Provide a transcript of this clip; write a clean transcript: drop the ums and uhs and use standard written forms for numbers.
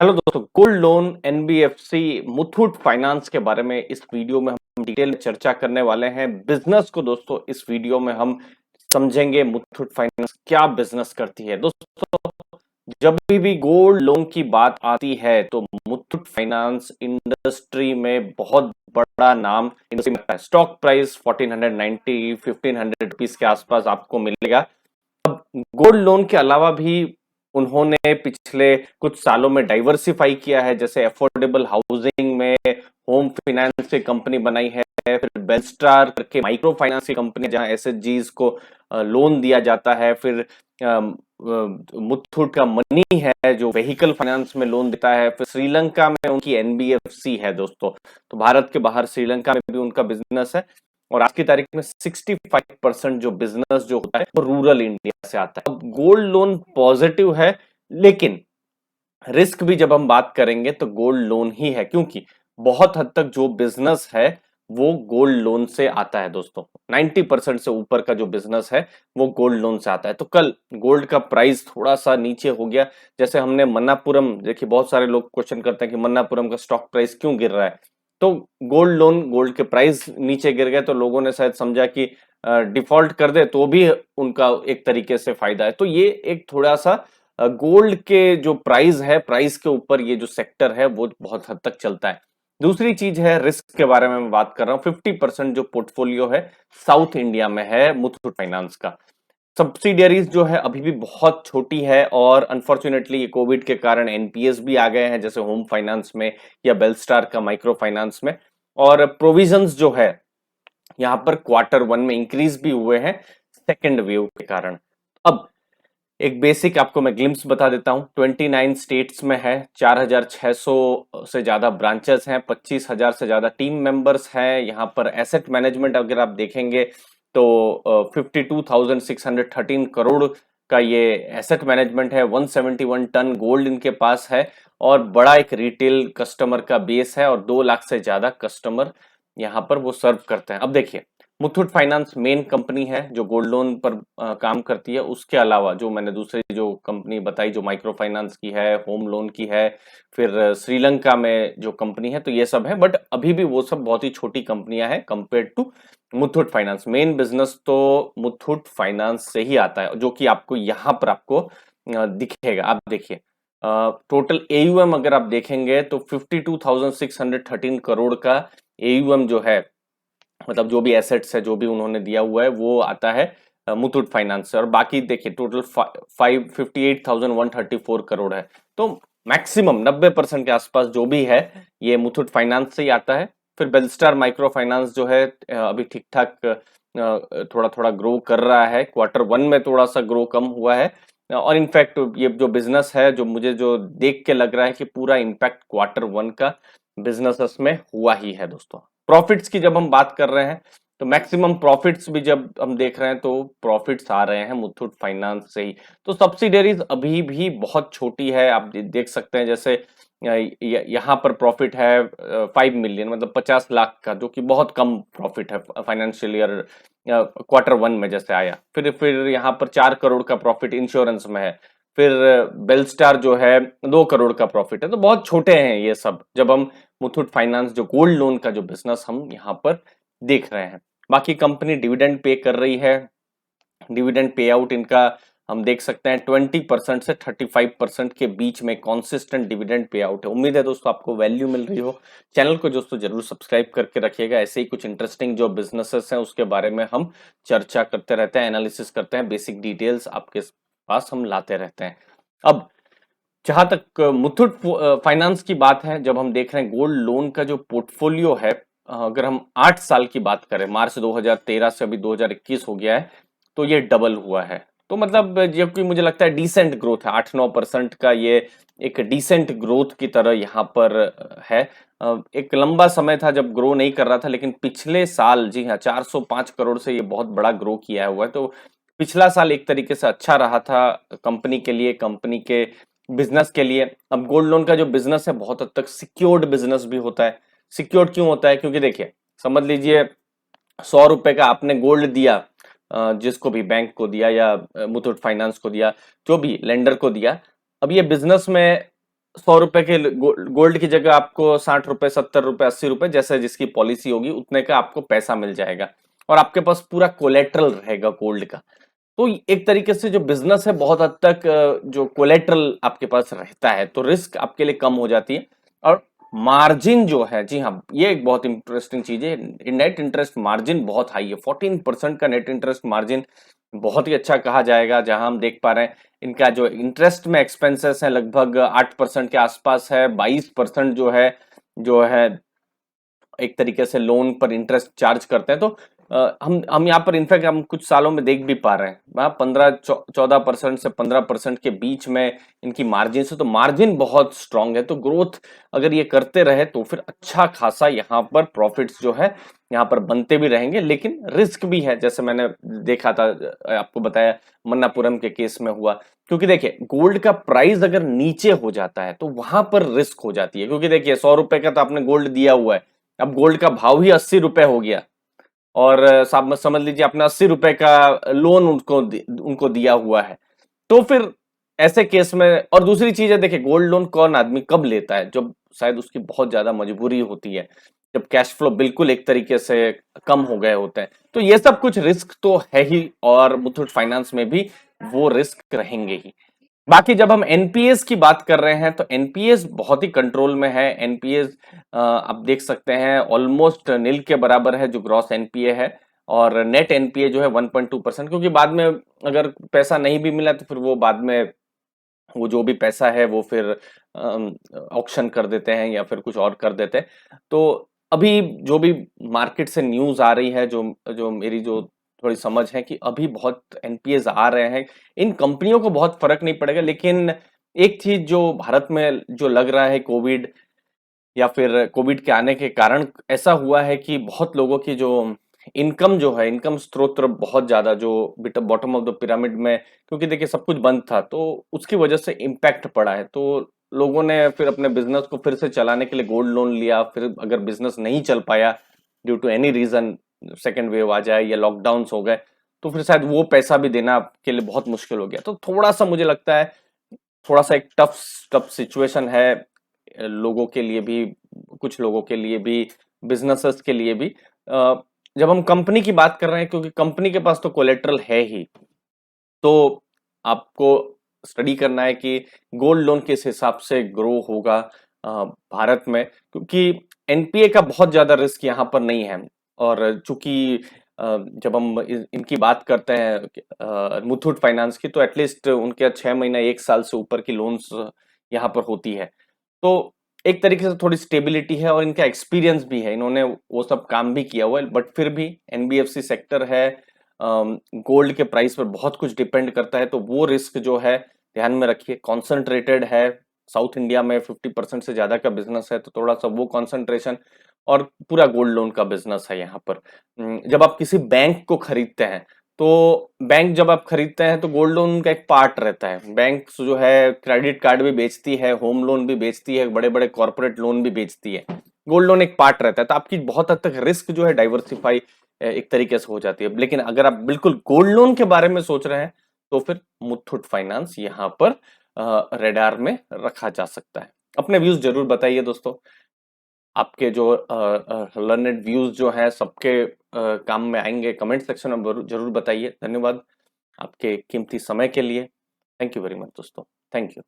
Hello दोस्तों, gold loan, NBFC, Muthoot finance के बारे में इस वीडियो में हम डिटेल में चर्चा करने वाले हैं। बिजनेस को दोस्तों इस वीडियो में हम समझेंगे। मुथूट फाइनेंस क्या बिजनेस करती है दोस्तों। जब भी गोल्ड लोन की बात आती है तो मुथूट फाइनेंस इंडस्ट्री में बहुत बड़ा नाम इंडस्ट्री में है। स्टॉक प्राइस 1490 1500 रुपीज के आसपास आपको मिलेगा। अब गोल्ड लोन के अलावा भी उन्होंने पिछले कुछ सालों में डाइवर्सिफाई किया है, जैसे अफोर्डेबल हाउसिंग में होम फाइनेंस की कंपनी बनाई है, फिर बेलस्टार करके माइक्रो फाइनेंस की कंपनी जहां एसएचजीज को लोन दिया जाता है, फिर मुथूट का मनी है जो व्हीकल फाइनेंस में लोन देता है, फिर श्रीलंका में उनकी एनबीएफसी है दोस्तों। तो भारत के बाहर श्रीलंका में भी उनका बिजनेस है और आज की तारीख में 65% जो बिजनेस जो होता है वो रूरल इंडिया से आता है। अब गोल्ड लोन पॉजिटिव है, लेकिन रिस्क भी जब हम बात करेंगे तो गोल्ड लोन ही है, क्योंकि बहुत हद तक जो बिजनेस है वो गोल्ड लोन से आता है दोस्तों। 90% से ऊपर का जो बिजनेस है वो गोल्ड लोन से आता है। तो कल गोल्ड का प्राइस थोड़ा सा नीचे हो गया, जैसे हमने मन्नापुरम देखिए, बहुत सारे लोग क्वेश्चन करते हैं कि मन्नापुरम का स्टॉक प्राइस क्यों गिर रहा है। तो गोल्ड लोन, गोल्ड के प्राइस नीचे गिर गए तो लोगों ने शायद समझा कि डिफॉल्ट कर दे तो भी उनका एक तरीके से फायदा है। तो ये एक थोड़ा सा गोल्ड के जो प्राइस है, प्राइस के ऊपर ये जो सेक्टर है वो बहुत हद तक चलता है। दूसरी चीज है रिस्क के बारे में मैं बात कर रहा हूँ। 50% जो पोर्टफोलियो है साउथ इंडिया में है मुथूट फाइनेंस का। सब्सिडियरीज जो है अभी भी बहुत छोटी है और अनफॉर्चुनेटली ये कोविड के कारण एनपीएस भी आ गए हैं, जैसे होम फाइनेंस में या बेलस्टार का माइक्रो फाइनेंस में। और प्रोविजंस जो है यहाँ पर क्वार्टर 1 में इंक्रीज भी हुए हैं सेकेंड वेव के कारण। अब एक बेसिक आपको मैं ग्लिम्स बता देता हूं। 29 स्टेट्स में है, 4600 से ज्यादा ब्रांचेस हैं, 25,000 से ज्यादा टीम मेंबर्स हैं। यहाँ पर एसेट मैनेजमेंट अगर आप देखेंगे तो 52,613 करोड़ का ये एसेट मैनेजमेंट है। 171 टन गोल्ड इनके पास है और बड़ा एक रिटेल कस्टमर का बेस है और 2 लाख से ज्यादा कस्टमर यहाँ पर वो सर्व करते हैं। अब देखिए, मुथूट फाइनेंस मेन कंपनी है जो गोल्ड लोन पर काम करती है। उसके अलावा जो मैंने दूसरी जो कंपनी बताई जो माइक्रो फाइनेंस की है, होम लोन की है, फिर श्रीलंका में जो कंपनी है, तो ये सब है। बट अभी भी वो सब बहुत ही छोटी कंपनियां हैं compare to Muthoot Finance. Main business तो मुथूट फाइनेंस से ही आता है, जो कि आपको यहाँ पर आपको दिखेगा। आप देखिए, टोटल एयूएम अगर आप देखेंगे तो 52,613 करोड़ का एयूएम जो है, मतलब जो भी एसेट्स है, जो भी उन्होंने दिया हुआ है वो आता है मुथूट फाइनेंस से। और बाकी देखिए टोटल 58,134 करोड़ है। तो मैक्सिमम 90% के आसपास जो भी है ये मुथूट फाइनेंस से ही आता है। फिर बेलस्टार माइक्रो फाइनेंस जो है अभी ठीक ठाक थोड़ा थोड़ा ग्रो कर रहा है। क्वार्टर 1 में थोड़ा सा ग्रो कम हुआ है और इनफैक्ट ये जो बिजनेस है, जो मुझे जो देख के लग रहा है कि पूरा इम्पैक्ट क्वार्टर 1 का बिजनेस में हुआ ही है दोस्तों। प्रॉफिट्स की जब हम बात कर रहे हैं तो मैक्सिमम प्रॉफिट्स भी जब हम देख रहे हैं तो प्रॉफिट्स आ रहे हैं मुथूट फाइनेंस से ही। तो सब्सिडरीज अभी भी बहुत छोटी है, आप देख सकते हैं। जैसे यहाँ पर प्रॉफिट है 5 मिलियन, मतलब 50 लाख का, जो कि बहुत कम प्रॉफिट है फाइनेंशियल ईयर क्वार्टर 1 में जैसे आया। फिर यहाँ पर 4 करोड़ का प्रॉफिट इंश्योरेंस में है। फिर बेलस्टार जो है 2 करोड़ का प्रॉफिट है। तो बहुत छोटे हैं ये सब जब हम मुथूट फाइनेंस जो गोल्ड लोन का जो बिजनेस हम यहाँ पर देख रहे हैं। बाकी कंपनी डिविडेंड पे कर रही है। डिविडेंड पे आउट इनका हम देख सकते हैं 20% से 35% के बीच में कॉन्सिस्टेंट डिविडेंड पे आउट है। उम्मीद है दोस्तों आपको वैल्यू मिल रही हो। चैनल को दोस्तों जरूर सब्सक्राइब करके रखिएगा। ऐसे ही कुछ इंटरेस्टिंग जो बिजनेसेस हैं उसके बारे में हम चर्चा करते रहते हैं, एनालिसिस करते हैं, बेसिक डिटेल्स आपके पास हम लाते रहते हैं। अब जहां तक मुथूट फाइनेंस की बात है, जब हम देख रहे हैं गोल्ड लोन का जो पोर्टफोलियो है, अगर हम 8 साल की बात करें, मार्च 2013 से अभी 2021 हो गया है, तो ये डबल हुआ है। तो मतलब जबकि मुझे लगता है डिसेंट ग्रोथ है, 8-9% का ये एक डिसेंट ग्रोथ की तरह यहाँ पर है। एक लंबा समय था जब ग्रो नहीं कर रहा था, लेकिन पिछले साल, जी हाँ, 405 करोड़ से ये बहुत बड़ा ग्रो किया हुआ है। तो पिछला साल एक तरीके से अच्छा रहा था कंपनी के लिए, कंपनी के बिजनेस के लिए। अब गोल्ड लोन का जो बिजनेस है बहुत हद तक सिक्योर्ड बिजनेस भी होता है। सिक्योर्ड क्यों होता है? क्योंकि देखिए, समझ लीजिए 100 रुपए का आपने गोल्ड दिया, जिसको भी, बैंक को दिया या मुथूट फाइनेंस को दिया, जो भी लेंडर को दिया। अब ये बिजनेस में 100 रुपए के गोल्ड की जगह आपको 60 रुपए, 70 रुपए, 80 रुपए, जैसे जिसकी पॉलिसी होगी उतने का आपको पैसा मिल जाएगा और आपके पास पूरा कोलेट्रल रहेगा गोल्ड का। तो एक तरीके से जो बिजनेस है बहुत हद तक जो कोलेट्रल आपके पास रहता है तो रिस्क आपके लिए कम हो जाती है। और मार्जिन जो है, जी हाँ, ये एक बहुत इंटरेस्टिंग चीज है, नेट इंटरेस्ट मार्जिन बहुत हाई है, 14% का नेट इंटरेस्ट मार्जिन बहुत ही अच्छा कहा जाएगा। जहां हम देख पा रहे हैं इनका जो इंटरेस्ट में एक्सपेंसेस है लगभग 8% के आसपास है, 22% जो है एक तरीके से लोन पर इंटरेस्ट चार्ज करते हैं। तो हम यहाँ पर इनफैक्ट हम कुछ सालों में देख भी पा रहे हैं वहाँ 14% से 15% के बीच में इनकी मार्जिन से, तो मार्जिन बहुत स्ट्रांग है। तो ग्रोथ अगर ये करते रहे तो फिर अच्छा खासा यहाँ पर प्रॉफिट्स जो है यहाँ पर बनते भी रहेंगे, लेकिन रिस्क भी है, जैसे मैंने देखा था, आपको बताया मन्नापुरम के केस में हुआ। क्योंकि देखिए गोल्ड का प्राइस अगर नीचे हो जाता है तो वहां पर रिस्क हो जाती है, क्योंकि देखिए 100 रुपए का तो आपने गोल्ड दिया हुआ है, अब गोल्ड का भाव ही 80 रुपए हो गया और साहब समझ लीजिए आपने 80 रुपए का लोन उनको दिया हुआ है। तो फिर ऐसे केस में, और दूसरी चीज है देखिए गोल्ड लोन कौन आदमी कब लेता है, जब शायद उसकी बहुत ज्यादा मजबूरी होती है, जब कैश फ्लो बिल्कुल एक तरीके से कम हो गए होते हैं। तो ये सब कुछ रिस्क तो है ही, और मुथूट फाइनेंस में भी वो रिस्क रहेंगे ही। बाकी जब हम एनपीएस की बात कर रहे हैं तो एनपीएस बहुत ही कंट्रोल में है। एनपीएस आप देख सकते हैं ऑलमोस्ट नील के बराबर है जो ग्रॉस एनपीए है, और नेट एनपीए जो है 1.2%, क्योंकि बाद में अगर पैसा नहीं भी मिला तो फिर वो बाद में वो जो भी पैसा है वो फिर ऑक्शन कर देते हैं या फिर कुछ और कर देते हैं। तो अभी जो भी मार्केट से न्यूज आ रही है, जो जो मेरी जो थोड़ी समझ है कि अभी बहुत एनपीएस आ रहे हैं, इन कंपनियों को बहुत फर्क नहीं पड़ेगा। लेकिन एक चीज जो भारत में जो लग रहा है, कोविड या फिर कोविड के आने के कारण ऐसा हुआ है कि बहुत लोगों की जो इनकम जो है, इनकम स्रोत बहुत ज्यादा जो बॉटम ऑफ द पिरामिड में, क्योंकि देखिए सब कुछ बंद था तो उसकी वजह से इम्पैक्ट पड़ा है। तो लोगों ने फिर अपने बिजनेस को फिर से चलाने के लिए गोल्ड लोन लिया, फिर अगर बिजनेस नहीं चल पाया due to any reason, second wave आ जाए या लॉकडाउन हो गए, तो फिर शायद वो पैसा भी देना के लिए बहुत मुश्किल हो गया। तो थोड़ा सा मुझे लगता है थोड़ा सा एक टफ टफ सिचुएशन है लोगों के लिए भी, कुछ लोगों के लिए भी, बिजनेसेस के लिए भी। जब हम कंपनी की बात कर रहे हैं, क्योंकि कंपनी के पास तो कोलेट्रल है ही, तो आपको स्टडी करना है कि गोल्ड लोन किस हिसाब से ग्रो होगा भारत में, क्योंकि एनपीए का बहुत ज्यादा रिस्क यहाँ पर नहीं है। और चूंकि जब हम इनकी बात करते हैं मुथूट फाइनेंस की, तो एटलीस्ट उनके 6 महीना 1 साल से ऊपर की लोन्स यहाँ पर होती है। तो एक तरीके से थोड़ी स्टेबिलिटी है और इनका एक्सपीरियंस भी है, इन्होंने वो सब काम भी किया हुआ है। बट फिर भी एनबीएफसी सेक्टर है, गोल्ड के प्राइस पर बहुत कुछ डिपेंड करता है, तो वो रिस्क जो है ध्यान में रखिए। कॉन्सेंट्रेटेड है, साउथ इंडिया में 50% से ज्यादा का बिजनेस है, तो थोड़ा सा वो कॉन्सेंट्रेशन, और पूरा गोल्ड लोन का बिजनेस है यहाँ पर। जब आप किसी बैंक को खरीदते हैं, तो बैंक जब आप खरीदते हैं तो गोल्ड लोन का एक पार्ट रहता है। बैंक जो है क्रेडिट कार्ड भी बेचती है, होम लोन भी बेचती है, बड़े बड़े कॉर्पोरेट लोन भी बेचती है, गोल्ड लोन एक पार्ट रहता है। तो आपकी बहुत हद तक रिस्क जो है डाइवर्सिफाई एक तरीके से हो जाती है। लेकिन अगर आप बिल्कुल गोल्ड लोन के बारे में सोच रहे हैं तो फिर मुथूट फाइनेंस यहाँ पर रेडार में रखा जा सकता है। अपने व्यूज जरूर बताइए दोस्तों, आपके जो लर्नेड व्यूज जो है सबके काम में आएंगे, कमेंट सेक्शन में जरूर बताइए। धन्यवाद आपके कीमती समय के लिए। थैंक यू वेरी मच दोस्तों, थैंक यू।